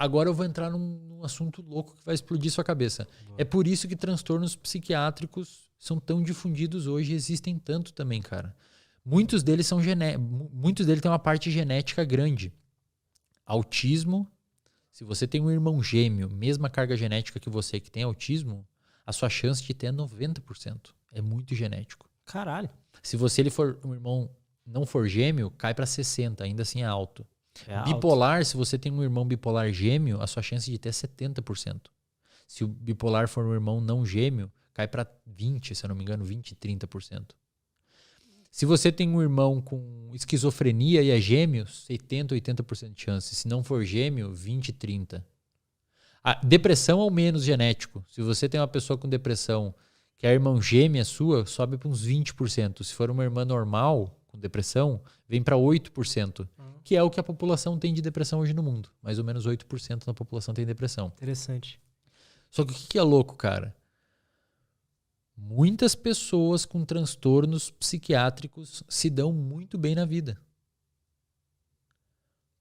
Agora eu vou entrar num assunto louco que vai explodir sua cabeça. É por isso que transtornos psiquiátricos são tão difundidos hoje e existem tanto também, cara. Muitos deles têm uma parte genética grande. Autismo. Se você tem um irmão gêmeo, mesma carga genética que você que tem autismo, a sua chance de ter é 90%. É muito genético. Caralho. Se ele for um irmão não for gêmeo, cai para 60%, ainda assim é alto. É Bipolar, alto. se você tem um irmão bipolar gêmeo, a sua chance de ter é 70%. Se o bipolar for um irmão não gêmeo, cai para 20%, se eu não me engano, 20%, 30%. Se você tem um irmão com esquizofrenia e é gêmeo, 70%, 80% de chance. Se não for gêmeo, 20%, 30%. A depressão é o menos genético. Se você tem uma pessoa com depressão que é irmão gêmea sua, sobe para uns 20%. Se for uma irmã normal com depressão, vem para 8%. Que é o que a população tem de depressão hoje no mundo. Mais ou menos 8% da população tem depressão. Interessante. Só que o que é louco, cara? Muitas pessoas com transtornos psiquiátricos se dão muito bem na vida.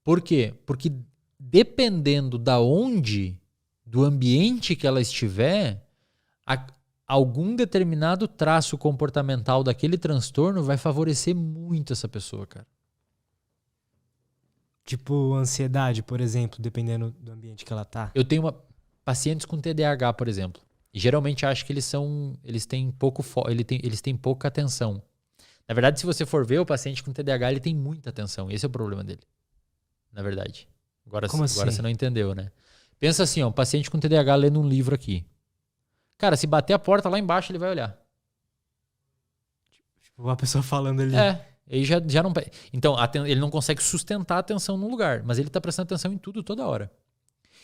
Por quê? Porque dependendo do ambiente que ela estiver, algum determinado traço comportamental daquele transtorno vai favorecer muito essa pessoa, cara. Tipo ansiedade, por exemplo, dependendo do ambiente que ela tá. Eu tenho pacientes com TDAH, por exemplo. E geralmente acho que eles têm pouca atenção. Na verdade, se você for ver, o paciente com TDAH ele tem muita atenção. Esse é o problema dele. Na verdade. Agora você não entendeu, né? Pensa assim, ó, um paciente com TDAH lendo um livro aqui. Cara, se bater a porta lá embaixo, ele vai olhar. Tipo, uma pessoa falando ali. Ele já não... Então, ele não consegue sustentar a atenção num lugar, mas ele está prestando atenção em tudo toda hora.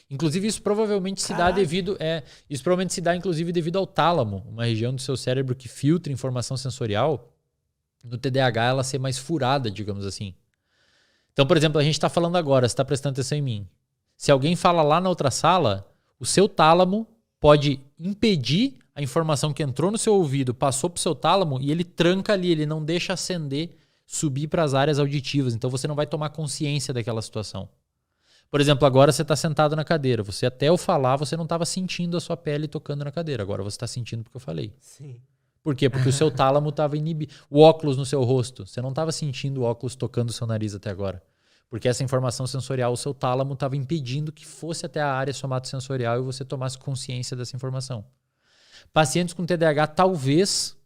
Inclusive, isso provavelmente se dá inclusive devido ao tálamo, uma região do seu cérebro que filtra informação sensorial. No TDAH, ela ser mais furada, digamos assim. Então, por exemplo, a gente está falando agora, você está prestando atenção em mim. Se alguém fala lá na outra sala, o seu tálamo pode impedir a informação que entrou no seu ouvido, passou para o seu tálamo e ele tranca ali, ele não deixa acender, subir para as áreas auditivas. Então, você não vai tomar consciência daquela situação. Por exemplo, agora você está sentado na cadeira. Você até eu falar, você não estava sentindo a sua pele tocando na cadeira. Agora você está sentindo porque eu falei. Sim. Por quê? Porque o seu tálamo estava inibido. O óculos no seu rosto. Você não estava sentindo o óculos tocando o seu nariz até agora. Porque essa informação sensorial, o seu tálamo estava impedindo que fosse até a área somatosensorial e você tomasse consciência dessa informação. Pacientes com TDAH talvez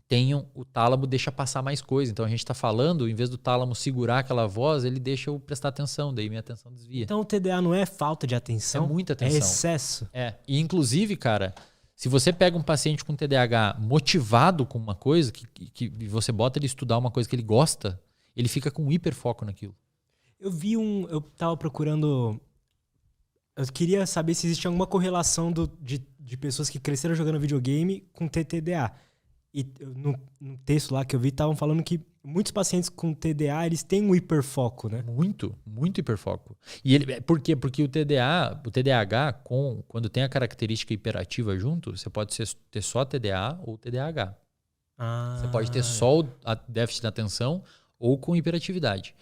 tenham, o tálamo deixa passar mais coisa. Então a gente está falando, em vez do tálamo segurar aquela voz, ele deixa eu prestar atenção, daí minha atenção desvia. Então o TDA não é falta de atenção? É muita atenção. É excesso? E inclusive, cara, se você pega um paciente com TDAH motivado com uma coisa, que você bota ele estudar uma coisa que ele gosta, ele fica com hiperfoco naquilo. Eu tava procurando... Eu queria saber se existe alguma correlação de pessoas que cresceram jogando videogame com TDA. E no texto lá que eu vi, estavam falando que muitos pacientes com TDA, eles têm um hiperfoco, né? Muito, muito hiperfoco. E por quê? Porque o TDAH, quando tem a característica hiperativa junto, você pode ter só TDA ou TDAH. Você pode ter só o déficit de atenção ou com hiperatividade.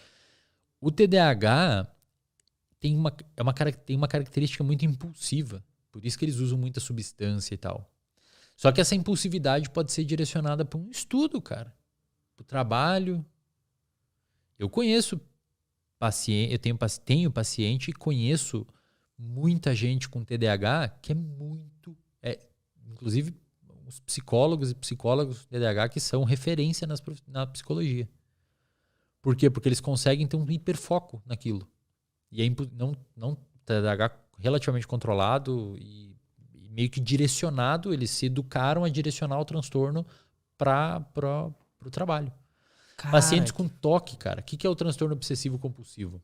O TDAH tem uma característica muito impulsiva. Por isso que eles usam muita substância e tal. Só que essa impulsividade pode ser direcionada para um estudo, cara. Para o trabalho. Eu conheço paciente, tenho paciente e conheço muita gente com TDAH que é muito... inclusive, os psicólogos e psicólogas TDAH que são referência na psicologia. Por quê? Porque eles conseguem ter um hiperfoco naquilo. E não TDAH relativamente controlado e meio que direcionado, eles se educaram a direcionar o transtorno para o trabalho. Pacientes com TOC, cara. O que é o transtorno obsessivo compulsivo?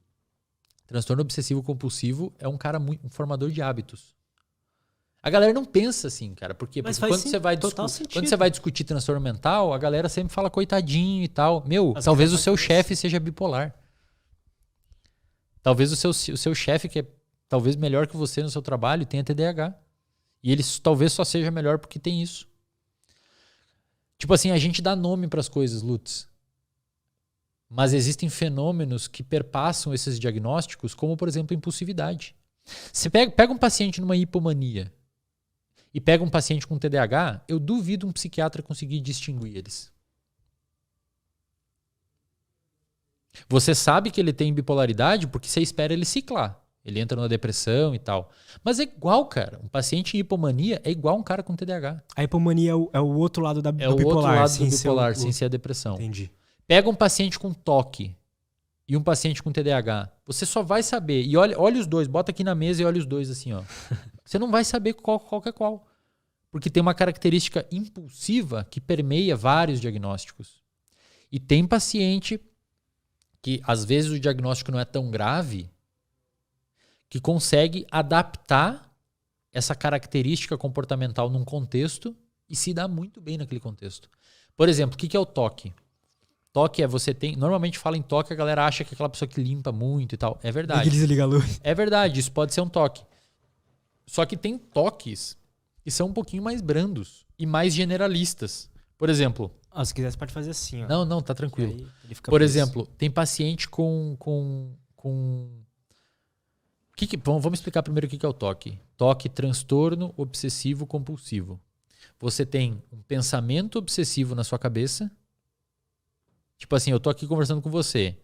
Transtorno obsessivo compulsivo é um cara um formador de hábitos. A galera não pensa assim, cara. Por quê? Porque quando você vai discutir transtorno mental, a galera sempre fala coitadinho e tal. Talvez o seu chefe seja bipolar. Talvez o seu chefe, que é talvez melhor que você no seu trabalho, tenha TDAH. E ele talvez só seja melhor porque tem isso. Tipo assim, a gente dá nome para as coisas, Lutz. Mas existem fenômenos que perpassam esses diagnósticos, como, por exemplo, impulsividade. Você pega um paciente numa hipomania e pega um paciente com TDAH, eu duvido um psiquiatra conseguir distinguir eles. Você sabe que ele tem bipolaridade porque você espera ele ciclar. Ele entra numa depressão e tal. Mas é igual, cara. Um paciente em hipomania é igual um cara com TDAH. A hipomania é o outro lado do bipolar. É o outro lado do bipolar, sem ser a depressão. Entendi. Pega um paciente com TOC e um paciente com TDAH. Você só vai saber. E olha os dois. Bota aqui na mesa e olha os dois assim, ó. Você não vai saber qual que é qual. Porque tem uma característica impulsiva que permeia vários diagnósticos. E tem paciente que, às vezes, o diagnóstico não é tão grave, que consegue adaptar essa característica comportamental num contexto e se dá muito bem naquele contexto. Por exemplo, o que é o TOC? TOC é você tem... Normalmente fala em TOC, a galera acha que é aquela pessoa que limpa muito e tal. É verdade. E desliga a luz. É verdade, isso pode ser um TOC. Só que tem TOCs que são um pouquinho mais brandos e mais generalistas. Por exemplo... Se quiser, você pode fazer assim. Ó. Não, tá tranquilo. Por exemplo, tem paciente com vamos explicar primeiro o que é o TOC. TOC, transtorno obsessivo compulsivo. Você tem um pensamento obsessivo na sua cabeça. Tipo assim, eu tô aqui conversando com você.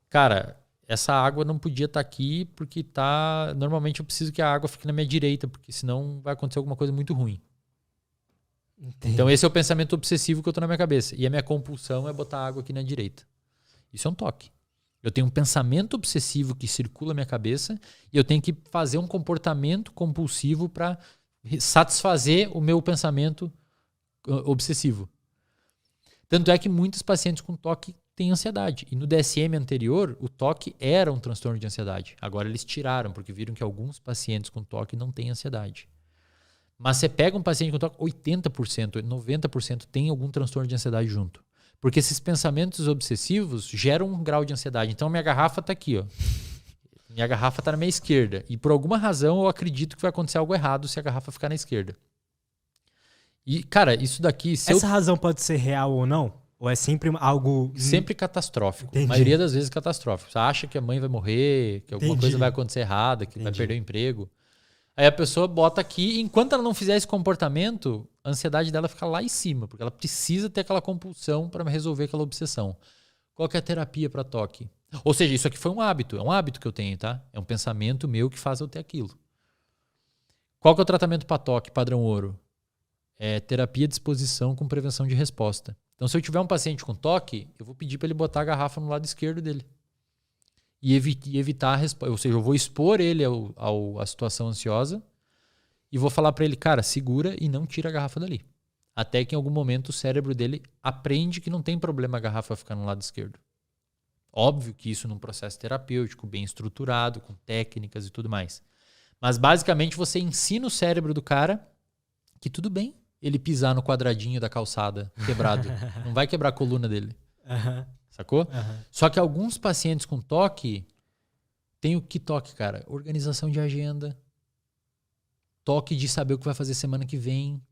Cara, essa água não podia estar aqui porque tá... Normalmente eu preciso que a água fique na minha direita, porque senão vai acontecer alguma coisa muito ruim. Entendi. Então esse é o pensamento obsessivo que eu tô na minha cabeça. E a minha compulsão é botar a água aqui na direita. Isso é um TOC. Eu tenho um pensamento obsessivo que circula na minha cabeça e eu tenho que fazer um comportamento compulsivo para satisfazer o meu pensamento obsessivo. Tanto é que muitos pacientes com TOC têm ansiedade. E no DSM anterior, o TOC era um transtorno de ansiedade. Agora eles tiraram, porque viram que alguns pacientes com TOC não têm ansiedade. Mas você pega um paciente com TOC, 80%, 90% tem algum transtorno de ansiedade junto. Porque esses pensamentos obsessivos geram um grau de ansiedade. Então, minha garrafa está aqui, ó. Minha garrafa está na minha esquerda. E por alguma razão, eu acredito que vai acontecer algo errado se a garrafa ficar na esquerda. E, cara, isso daqui... Essa razão pode ser real ou não? Ou é sempre algo... Sempre catastrófico. Entendi. A maioria das vezes catastrófico. Você acha que a mãe vai morrer, que alguma coisa vai acontecer errada, que vai perder o emprego. Aí a pessoa bota aqui, e enquanto ela não fizer esse comportamento, a ansiedade dela fica lá em cima, porque ela precisa ter aquela compulsão para resolver aquela obsessão. Qual que é a terapia para TOC? Ou seja, isso aqui foi um hábito, é um hábito que eu tenho, tá? É um pensamento meu que faz eu ter aquilo. Qual que é o tratamento para TOC, padrão ouro? É terapia de exposição com prevenção de resposta. Então, se eu tiver um paciente com TOC, eu vou pedir para ele botar a garrafa no lado esquerdo dele. E evitar a resposta. Ou seja, eu vou expor ele à situação ansiosa e vou falar para ele, cara, segura e não tira a garrafa dali. Até que em algum momento o cérebro dele aprende que não tem problema a garrafa ficar no lado esquerdo. Óbvio que isso num processo terapêutico, bem estruturado, com técnicas e tudo mais. Mas basicamente você ensina o cérebro do cara que tudo bem ele pisar no quadradinho da calçada quebrado. Não vai quebrar a coluna dele. Sacou? Só que alguns pacientes com TOC tem o que TOC, cara? Organização de agenda. TOC de saber o que vai fazer semana que vem.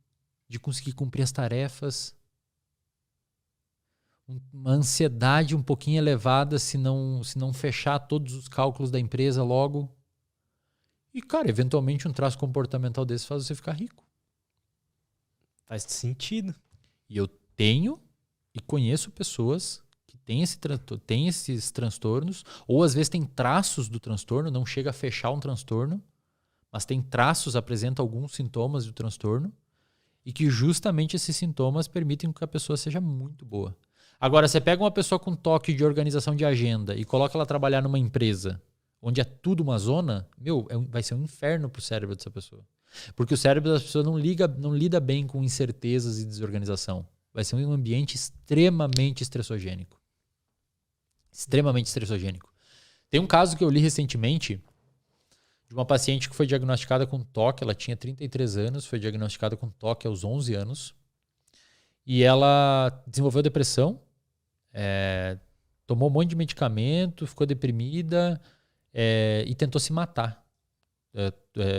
De conseguir cumprir as tarefas. Uma ansiedade um pouquinho elevada se não fechar todos os cálculos da empresa logo. E, cara, eventualmente um traço comportamental desse faz você ficar rico. Faz sentido. E eu tenho e conheço pessoas que têm esses transtornos, ou às vezes tem traços do transtorno, não chega a fechar um transtorno, mas tem traços, apresenta alguns sintomas do transtorno, e que justamente esses sintomas permitem que a pessoa seja muito boa. Agora, você pega uma pessoa com TOC de organização de agenda e coloca ela trabalhar numa empresa onde é tudo uma zona, vai ser um inferno pro cérebro dessa pessoa. Porque o cérebro da pessoa não lida bem com incertezas e desorganização. Vai ser um ambiente extremamente estressogênico. Extremamente estressogênico. Tem um caso que eu li recentemente de uma paciente que foi diagnosticada com TOC. Ela tinha 33 anos, foi diagnosticada com TOC aos 11 anos. E ela desenvolveu depressão, tomou um monte de medicamento, ficou deprimida e tentou se matar.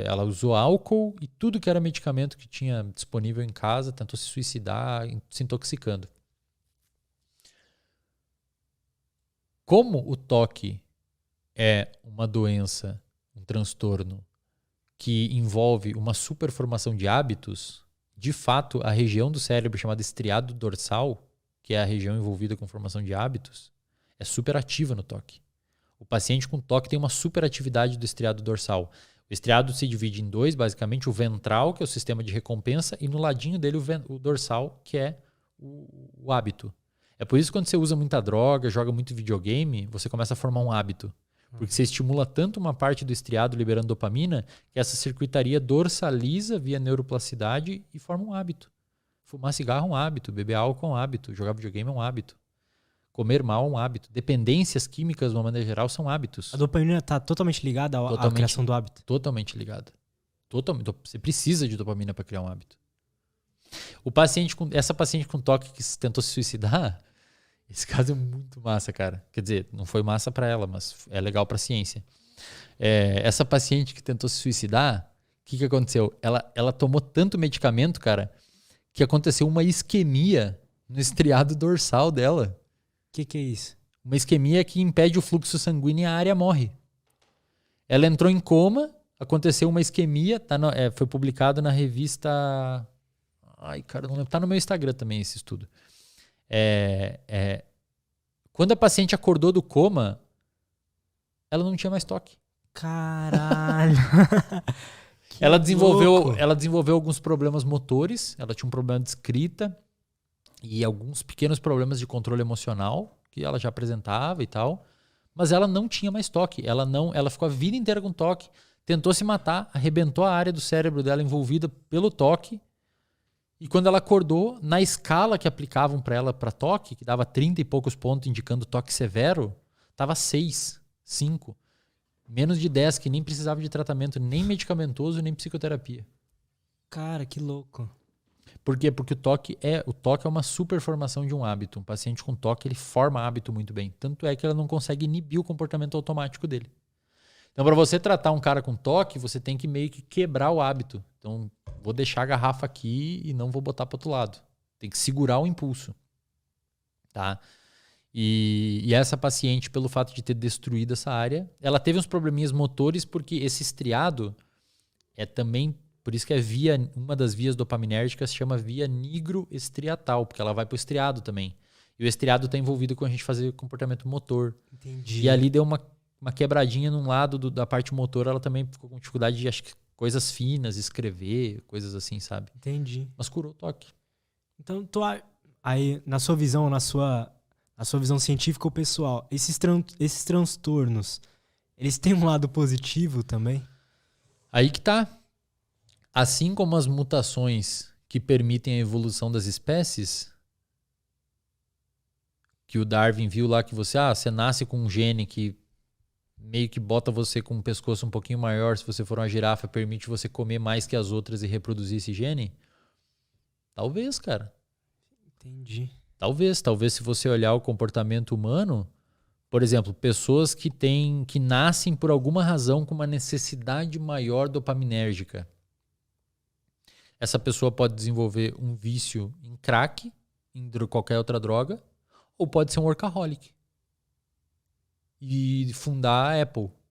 Ela usou álcool e tudo que era medicamento que tinha disponível em casa, tentou se suicidar, se intoxicando. Como o TOC é uma doença, um transtorno que envolve uma superformação de hábitos, de fato, a região do cérebro chamada estriado dorsal, que é a região envolvida com formação de hábitos, é superativa no TOC. O paciente com TOC tem uma superatividade do estriado dorsal. O estriado se divide em dois, basicamente, o ventral, que é o sistema de recompensa, e no ladinho dele o dorsal, que é o hábito. É por isso que quando você usa muita droga, joga muito videogame, você começa a formar um hábito. Porque você estimula tanto uma parte do estriado liberando dopamina que essa circuitaria dorsaliza via neuroplasticidade e forma um hábito. Fumar cigarro é um hábito, beber álcool é um hábito, jogar videogame é um hábito. Comer mal é um hábito. Dependências químicas, de uma maneira geral, são hábitos. A dopamina está totalmente ligada à criação do hábito? Totalmente ligada. Você precisa de dopamina para criar um hábito. Essa paciente com TOC que tentou se suicidar, esse caso é muito massa, cara. Quer dizer, não foi massa para ela, mas é legal para a ciência. Essa paciente que tentou se suicidar, o que aconteceu? Ela tomou tanto medicamento, cara, que aconteceu uma isquemia no estriado dorsal dela. O que é isso? Uma isquemia que impede o fluxo sanguíneo e a área morre. Ela entrou em coma, aconteceu uma isquemia, foi publicado na revista... Ai, cara, não lembro. Tá no meu Instagram também esse estudo. Quando a paciente acordou do coma, ela não tinha mais TOC. Caralho! Ela desenvolveu alguns problemas motores, ela tinha um problema de escrita e alguns pequenos problemas de controle emocional que ela já apresentava e tal, mas ela não tinha mais TOC. Ela ficou a vida inteira com TOC, tentou se matar, arrebentou a área do cérebro dela envolvida pelo TOC. E quando ela acordou, na escala que aplicavam para ela para TOC, que dava 30 e poucos pontos indicando TOC severo, estava 6, 5. Menos de 10, que nem precisava de tratamento, nem medicamentoso, nem psicoterapia. Cara, que louco. Por quê? Porque o TOC é uma superformação de um hábito. Um paciente com TOC, ele forma hábito muito bem. Tanto é que ela não consegue inibir o comportamento automático dele. Então, para você tratar um cara com TOC, você tem que meio que quebrar o hábito. Então, vou deixar a garrafa aqui e não vou botar para outro lado. Tem que segurar o impulso. Tá? E essa paciente, pelo fato de ter destruído essa área, ela teve uns probleminhas motores porque esse estriado é também, por isso que uma das vias dopaminérgicas se chama via nigroestriatal, porque ela vai para o estriado também. E o estriado está envolvido com a gente fazer comportamento motor. Entendi. E ali deu uma quebradinha num lado da parte motor, ela também ficou com dificuldade de, acho que, coisas finas, escrever, coisas assim, sabe? Entendi. Mas curou o TOC. Então, aí, na sua visão, na sua visão científica ou pessoal, esses transtornos, eles têm um lado positivo também? Aí que tá. Assim como as mutações que permitem a evolução das espécies, que o Darwin viu lá que você nasce com um gene que meio que bota você com um pescoço um pouquinho maior, se você for uma girafa, permite você comer mais que as outras e reproduzir esse gene? Talvez, cara. Entendi. Talvez se você olhar o comportamento humano, por exemplo, pessoas que nascem por alguma razão com uma necessidade maior dopaminérgica. Essa pessoa pode desenvolver um vício em crack, em qualquer outra droga, ou pode ser um workaholic e fundar a Apple.